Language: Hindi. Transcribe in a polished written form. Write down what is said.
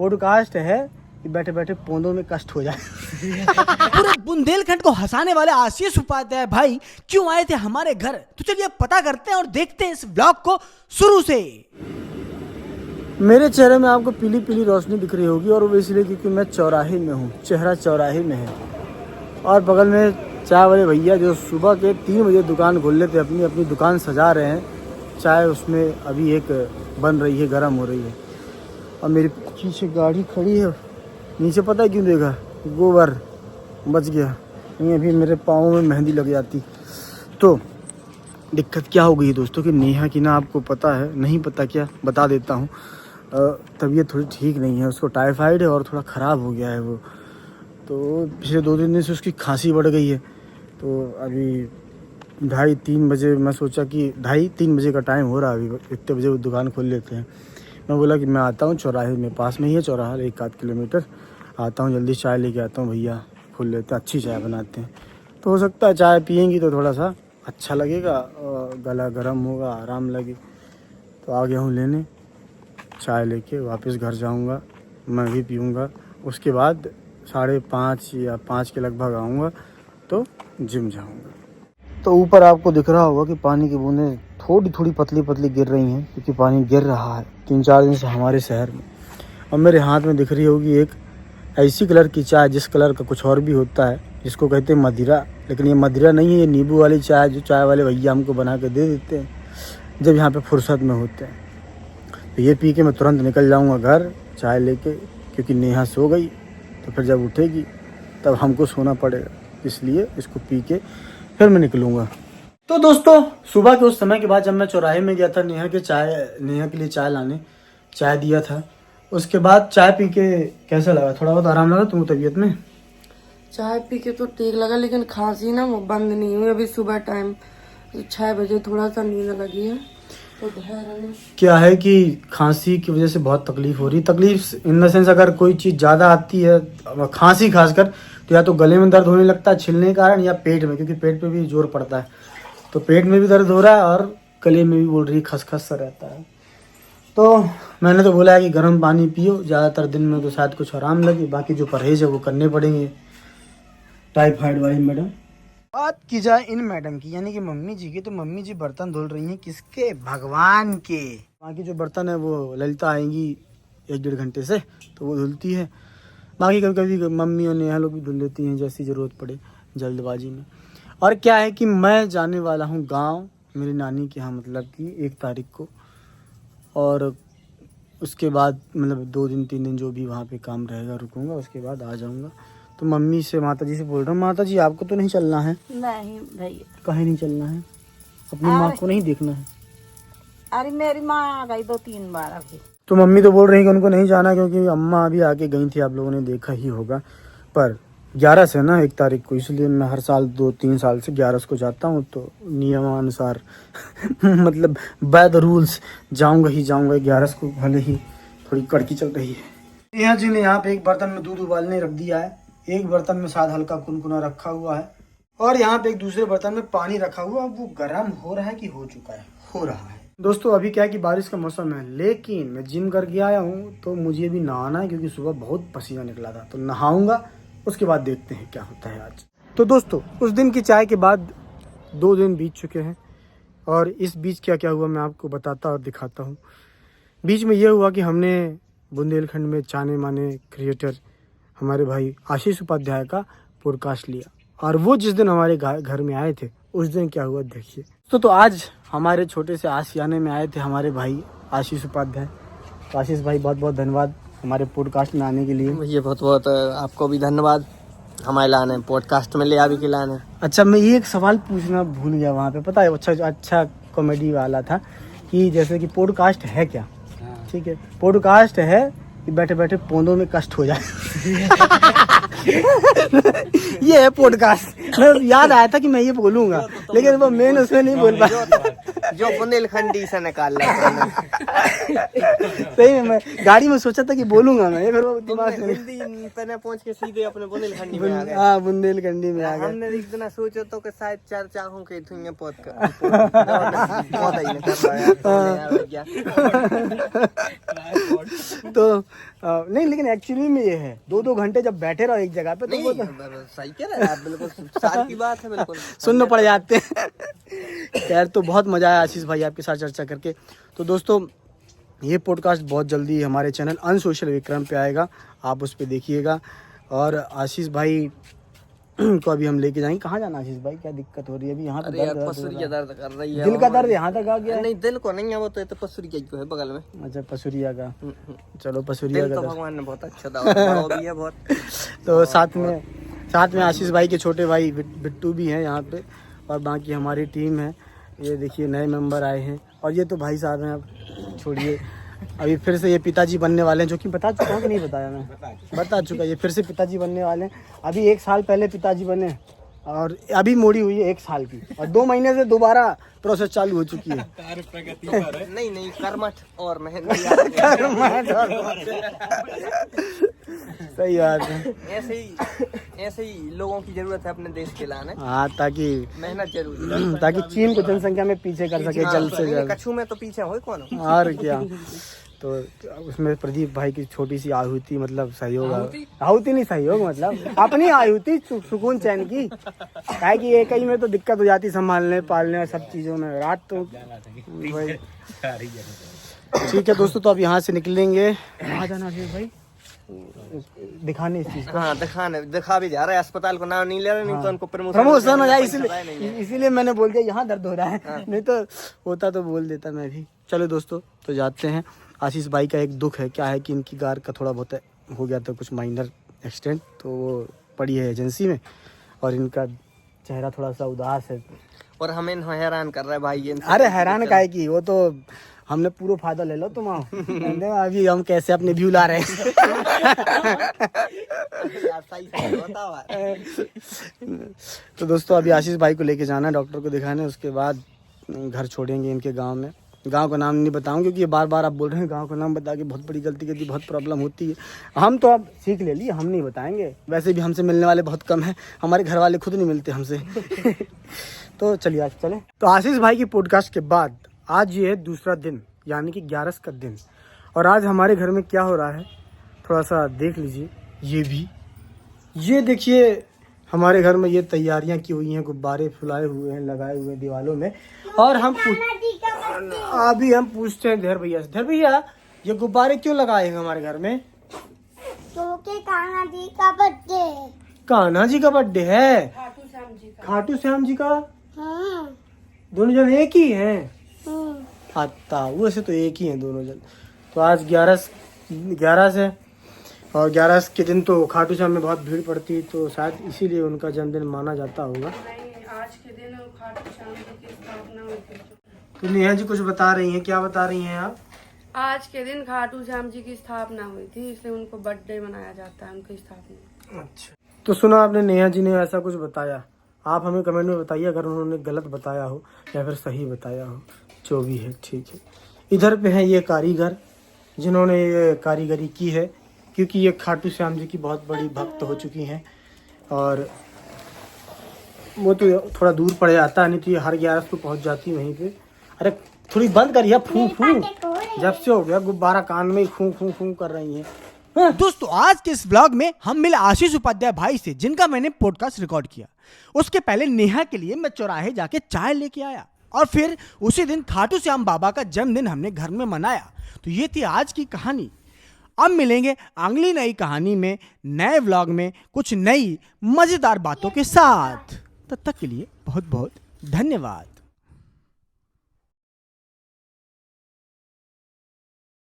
पॉडकास्ट है कि बैठे बैठे पौधों में कष्ट हो जाए। पूरे बुंदेलखंड को हंसाने वाले आशीष उपाध्याय भाई क्यों आए थे हमारे घर, तो चलिए पता करते हैं और देखते हैं इस ब्लॉग को शुरू से। मेरे चेहरे में आपको पीली पीली रोशनी दिख रही होगी और वो इसलिए क्योंकि मैं चौराहे में हूँ, चेहरा चौराहे में है। और बगल में चाय वाले भैया जो सुबह के 3 बजे दुकान खोल लेते अपनी अपनी दुकान सजा रहे हैं। चाय उसमें अभी एक बन रही है, गर्म हो रही है। और मेरे पीछे गाड़ी खड़ी है, नीचे पता है क्यों देखा, गोबर बच गया, नहीं अभी मेरे पाँव में मेहंदी लग जाती। तो दिक्कत क्या हो गई दोस्तों कि नेहा की ना, आपको पता है, नहीं पता क्या, बता देता हूँ, तबीयत थोड़ी ठीक नहीं है, उसको टाइफाइड है और थोड़ा ख़राब हो गया है वो। तो पिछले 2-3 दिन से उसकी खांसी बढ़ गई है। तो अभी 2:30-3 बजे मैं सोचा कि 2:30-3 बजे का टाइम हो रहा है, अभी इतने बजे वो दुकान खोल लेते हैं। मैं बोला कि मैं आता हूँ चौराहे में, पास में ही है चौराहा, 1-8 किलोमीटर, आता हूँ जल्दी चाय लेके आता हूँ, भैया खोल लेते हैं, अच्छी चाय बनाते हैं। तो हो सकता है चाय पियेंगी तो थोड़ा सा अच्छा लगेगा, गला गर्म होगा, आराम लगे। तो आ गया हूँ लेने, चाय लेके वापस घर जाऊँगा, मैं भी पीऊँगा। उसके बाद 5:30 या 5 के लगभग आऊँगा तो जिम जाऊँगा। तो ऊपर आपको दिख रहा होगा कि पानी की बूंदें थोड़ी थोड़ी पतली पतली गिर रही हैं, क्योंकि पानी गिर रहा है 3-4 दिन से हमारे शहर में। और मेरे हाथ में दिख रही होगी एक ऐसी कलर की चाय जिस कलर का कुछ और भी होता है, जिसको कहते हैं मदिरा, लेकिन ये मदिरा नहीं है, ये नींबू वाली चाय जो चाय वाले भैया हमको बना के दे देते हैं जब यहाँ पे फुर्सत में होते हैं। तो ये पी के मैं तुरंत निकल जाऊँगा घर चाय लेके, क्योंकि नेहा सो गई तो फिर जब उठेगी तब हमको सोना पड़ेगा, इसलिए इसको पी के फिर मैं निकलूँगा। तो दोस्तों सुबह के उस समय के बाद जब मैं चौराहे में गया था नेहा के लिए चाय लाने, चाय दिया था, उसके बाद चाय पी के कैसा लगा, थोड़ा बहुत आराम लगा तुमको तबीयत में? चाय पी के तो ठीक लगा, लेकिन खांसी ना वो बंद नहीं हुई। अभी सुबह टाइम 6 बजे थोड़ा सा नींद लगी है। तो क्या है कि खांसी की वजह से बहुत तकलीफ हो रही है। तकलीफ इन द सेंस अगर कोई चीज़ ज़्यादा आती है, खांसी खासकर, तो या तो गले में दर्द होने लगता है छिलने के कारण, या पेट में, क्योंकि पेट पे भी जोर पड़ता है। तो पेट में भी दर्द हो रहा है और गले में भी बोल रही खसखस सा रहता है। तो मैंने तो बोला है कि गर्म पानी पियो ज़्यादातर दिन में, तो शायद कुछ आराम लगे। बाकी जो परहेज है वो करने पड़ेंगे। टाइफाइड वाली मैडम, बात की जाए इन मैडम की यानी कि मम्मी जी की, तो मम्मी जी बर्तन धुल रही हैं किसके, भगवान के। बाकी जो बर्तन है वो ललिता आएंगी 1-1.5 घंटे से, तो वो धुलती है। बाकी कभी कभी मम्मी और नेहा लोग भी धुल लेती हैं जैसी ज़रूरत पड़े जल्दबाजी में। और क्या है कि मैं जाने वाला हूँ गांव, मेरी नानी के यहाँ, मतलब कि 1 तारीख को। और उसके बाद मतलब 2 दिन 3 दिन जो भी वहाँ पे काम रहेगा रुकूंगा, उसके बाद आ जाऊँगा। तो मम्मी से, माता जी से बोल रहा हूँ, माता जी आपको तो नहीं चलना है? नहीं भैया। कहीं नहीं चलना है? अपनी माँ को नहीं देखना है? अरे मेरी माँ आ गई 2-3 बार अभी। तो मम्मी तो बोल रही है कि उनको नहीं जाना, क्योंकि अम्मा अभी आके गई थी, आप लोगों ने देखा ही होगा। पर 11 से ना 1 तारीख को, इसलिए मैं हर साल 2-3 साल से 11 को जाता हूँ। तो नियमानुसार मतलब बाय द रूल्स जाऊँगा ही जाऊँगा 11 को, भले ही थोड़ी कड़की चल रही है। नेहा जी ने यहाँ पे एक बर्तन में दूध उबालने रख दिया है, एक बर्तन में शायद हल्का कुनकुना रखा हुआ है, और यहाँ पे एक दूसरे बर्तन में पानी रखा हुआ है। वो गर्म हो रहा है कि हो चुका है? हो रहा है। दोस्तों अभी क्या है कि बारिश का मौसम है, लेकिन मैं जिम करके आया हूँ तो मुझे भी नहाना है, क्योंकि सुबह बहुत पसीना निकला था। तो नहाऊंगा, उसके बाद देखते हैं क्या होता है आज। तो दोस्तों उस दिन की चाय के बाद 2 दिन बीत चुके हैं, और इस बीच क्या क्या हुआ मैं आपको बताता और दिखाता हूँ। बीच में यह हुआ कि हमने बुंदेलखंड में जाने माने क्रिएटर हमारे भाई आशीष उपाध्याय का पॉडकास्ट लिया, और वो जिस दिन हमारे घर में आए थे उस दिन क्या हुआ देखिए। तो आज हमारे छोटे से आशियाने में आए थे हमारे भाई आशीष उपाध्याय। तो आशीष भाई बहुत बहुत धन्यवाद हमारे पॉडकास्ट में आने के लिए। भैया बहुत बहुत आपको भी धन्यवाद, हमारे लाने पॉडकास्ट में ले आ भी के लाने। अच्छा मैं ये एक सवाल पूछना भूल गया वहाँ पे, पता है, अच्छा कॉमेडी वाला था कि जैसे कि पॉडकास्ट है क्या? ठीक है, पॉडकास्ट है कि बैठे बैठे पौधों में कष्ट हो जाए। ये है पॉडकास्ट। मैं याद आया था कि मैं ये बोलूंगा, लेकिन वो मेन उसमें नहीं बोल पाया। जो बुंदेलखंडी से निकाल रहा सही में मैं गाड़ी में सोचा था कि बोलूंगा मैं, फिर वो दिमाग से हिंदी पहले पहुंच के सीधे अपने बुंदेलखंडी में आ गए। हाँ बुंदेलखंडी में आ गए। हमने एक दिन सोचा तो कि शायद चर्चा हो के थुंगे पौध का बहुत ही नहीं कर रहा है तो नहीं, लेकिन एक्चुअली में ये है 2-2 घंटे जब बैठे रहो एक जगह पे तो वो तो सही कह रहे हैं आप, बिल्कुल साथ की बात है, बिल्कुल सुनने पड़ जाते हैं। खैर तो बहुत मजा आया आशीष भाई आपके साथ चर्चा करके। तो दोस्तों ये पॉडकास्ट बहुत जल्दी हमारे चैनल अनसोशल विक्रम पे आएगा, आप उस पर देखिएगा। और आशीष भाई को अभी हम लेके जाएंगे। कहाँ जाना आशीष भाई, क्या दिक्कत हो रही है अभी? यहाँ अरे पे यार पसुरिया दर्द कर रही है, दिल का दर्द यहाँ तक आ गया है? नहीं दिल को नहीं है, वो तो पसुरिया को है बगल में। अच्छा पसुरिया का, चलो पसुरिया दिल का तो दर्द। भगवान ने बहुत अच्छा दवा भी है बहुत। तो साथ में आशीष भाई के छोटे भाई बिट्टू भी हैं यहाँ पे, और बाकी हमारी टीम है। ये देखिए नए मेंबर आए हैं, और ये तो भाई साहब हैं, अब छोड़िए। अभी फिर से ये पिताजी बनने वाले हैं, जो कि बता चुका हूँ कि नहीं बताया? मैं बता चुका, ये फिर से पिताजी बनने वाले हैं। अभी 1 साल पहले पिताजी बने, और अभी मोड़ी हुई है 1 साल की, और 2 महीने से दोबारा प्रोसेस चालू हो चुकी है। नहीं कर्मठ और मेहनत। सही बात है। ऐसे ही लोगों की जरूरत है अपने देश के लाने। हाँ, ताकि मेहनत जरूरी है, ताकि चीन को जनसंख्या में पीछे कर सके जल्द से जल्द। कछू में तो पीछे हो कौन। और क्या, तो उसमें प्रदीप भाई की छोटी सी आहुति, मतलब सहयोग, आहुति नहीं सहयोग, मतलब अपनी आहुति सुकून चैन की। क्या कि एक ही में तो दिक्कत हो जाती संभालने पालने और सब चीज़ों में, रात तो वही। ठीक है दोस्तों, तो अब यहाँ से निकलेंगे। कहाँ जाना है भाई? दिखाने इस चीज को। हाँ दिखा भी जा रहा है, अस्पताल को नाम नहीं ले रहे, नहीं तो उनको प्रमोशन हो जाए, इसीलिए मैंने बोल दिया यहाँ दर्द हो रहा है, नहीं तो होता तो बोल देता मैं भी। चलो दोस्तों तो जाते हैं। आशीष भाई का एक दुख है, क्या है कि इनकी कार का थोड़ा बहुत हो गया था कुछ माइनर एक्सीडेंट, तो वो पड़ी है एजेंसी में, और इनका चेहरा थोड़ा सा उदास है, और हमें हैरान कर रहा है भाई ये। अरे अरे हैरान काहे की, वो तो हमने पूरा फायदा ले लो तुम। अभी हम कैसे अपने व्यू ला रहे हैं। तो दोस्तों अभी आशीष भाई को लेके जाना है डॉक्टर को दिखाने, उसके बाद घर छोड़ेंगे इनके गांव में। गांव का नाम नहीं बताऊं क्योंकि ये बार बार आप बोल रहे हैं गांव का नाम बता के बहुत बड़ी गलती करती, बहुत प्रॉब्लम होती है। हम तो अब सीख ले लिए, हम नहीं बताएंगे, वैसे भी हमसे मिलने वाले बहुत कम हैं, हमारे घर वाले खुद नहीं मिलते हमसे। तो चलिए आज चले। तो आशीष भाई की पॉडकास्ट के बाद आज ये है दूसरा दिन, यानी कि 11 का दिन, और आज हमारे घर में क्या हो रहा है थोड़ा सा देख लीजिए। ये देखिए हमारे घर में ये तैयारियां की हुई हैं, गुब्बारे फुलाए हुए हैं, लगाए हुए हैं दीवारों में, और अभी हम पूछते हैं धैर भैया से, धैर भैया ये गुब्बारे क्यों लगाए हैं हमारे घर में? क्योंकि कान्हा जी का बर्थडे है। कान्हा जी का बर्थडे है? खाटू श्याम जी का? दोनों जन एक ही हैं? आता वैसे तो एक ही हैं दोनों जन। तो आज 11 से, और 11 के दिन तो खाटू श्याम में बहुत भीड़ पड़ती है, तो शायद इसीलिए उनका जन्मदिन माना जाता होगा। आज के दिन खाटू श्याम जी की स्थापना हुई थी। तो नेहा जी कुछ बता रही हैं, क्या बता रही हैं आप? आज के दिन खाटू श्याम जी की स्थापना हुई थी, इसलिए उनको बर्थडे मनाया जाता है, उनकी स्थापना। अच्छा, तो सुना आपने, नेहा जी ने ऐसा कुछ बताया। आप हमें कमेंट में बताइए अगर उन्होंने गलत बताया हो या फिर सही बताया हो, जो भी है ठीक है। इधर पे हैं ये कारीगर जिन्होंने ये कारीगरी की है, क्योंकि ये खाटू श्याम जी की बहुत बड़ी भक्त हो चुकी हैं, और वो तो थोड़ा दूर पड़ जाता है, नहीं तो ये हर 11 को पहुंच जाती वहीं पे। अरे थोड़ी बंद करिए, फू जब से हो गया गुब्बारा कान में फू कर रही हैं। दोस्तों आज के इस व्लॉग में हम मिले आशीष उपाध्याय भाई से, जिनका मैंने पॉडकास्ट रिकॉर्ड किया। उसके पहले नेहा के लिए मैं चौराहे जाके चाय लेके आया, और फिर उसी दिन खाटू श्याम बाबा का जन्मदिन हमने घर में मनाया। तो ये थी आज की कहानी। अब मिलेंगे अगली नई कहानी में, नए व्लॉग में, कुछ नई मजेदार बातों के साथ। तब तक के लिए बहुत बहुत धन्यवाद।